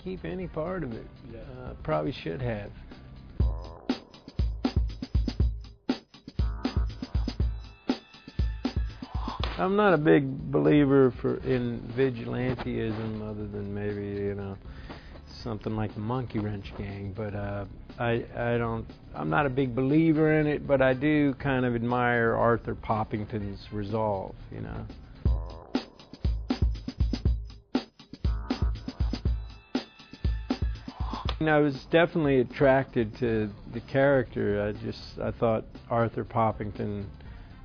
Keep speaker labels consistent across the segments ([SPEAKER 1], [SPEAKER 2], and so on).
[SPEAKER 1] keep any part of it.
[SPEAKER 2] Yeah.
[SPEAKER 1] Probably should have. I'm not a big believer in vigilanteism, other than maybe, something like the Monkey Wrench Gang, but I'm not a big believer in it, but I do kind of admire Arthur Poppington's resolve, I was definitely attracted to the character. I thought Arthur Poppington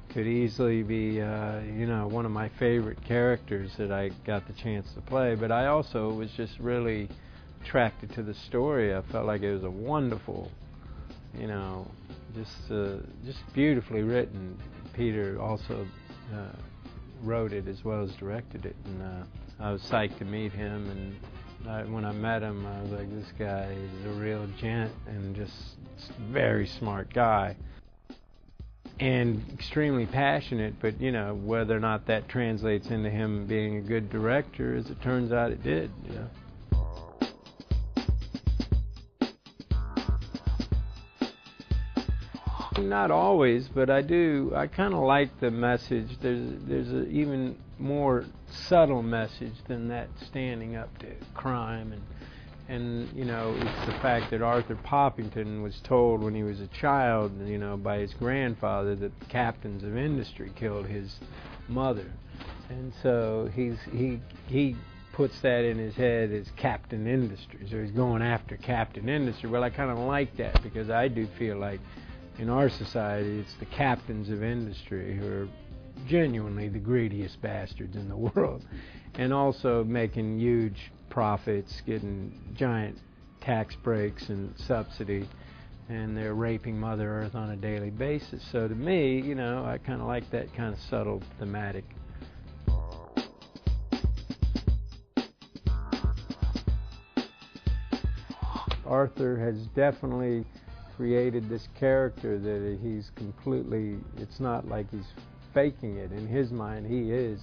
[SPEAKER 1] could easily be, one of my favorite characters that I got the chance to play. But I also was just really attracted to the story. I felt like it was a wonderful, just beautifully written. Peter also wrote it as well as directed it, and I was psyched to meet him. And when I met him, I was like, this guy is a real gent and just very smart guy. And extremely passionate, but whether or not that translates into him being a good director, as it turns out it did. Not always, but I kind of like the message. There's an even more subtle message than that standing up to crime, and it's the fact that Arthur Poppington was told when he was a child, by his grandfather, that the captains of industry killed his mother, and so he puts that in his head as Captain Industry, so he's going after Captain Industry. Well, I kind of like that, because I do feel like in our society it's the captains of industry who are genuinely the greediest bastards in the world, and also making huge profits, getting giant tax breaks and subsidy, and they're raping Mother Earth on a daily basis. So to me, I kind of like that kind of subtle thematic. Arthur has definitely created this character that he's completely, it's not like he's faking it. In his mind, he is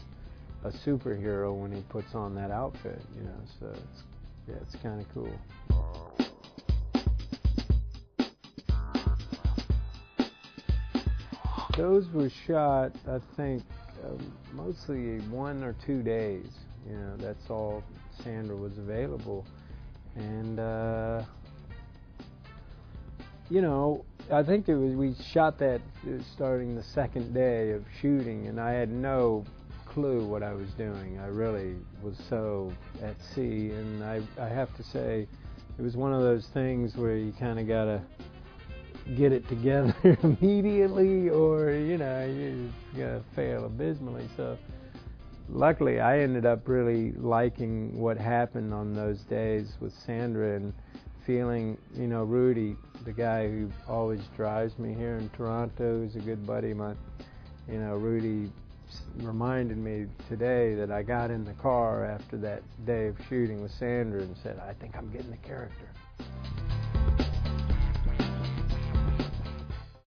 [SPEAKER 1] a superhero when he puts on that outfit, so it's kind of cool. Those were shot, I think, mostly 1 or 2 days. That's all Sandra was available. And, I think we shot that starting the second day of shooting, and I had no clue what I was doing. I really was so at sea, and I have to say, it was one of those things where you kind of got to get it together immediately, or, you're going to fail abysmally. So luckily, I ended up really liking what happened on those days with Sandra, and feeling, Rudy, the guy who always drives me here in Toronto, who's a good buddy of mine, Rudy reminded me today that I got in the car after that day of shooting with Sandra and said, I think I'm getting the character.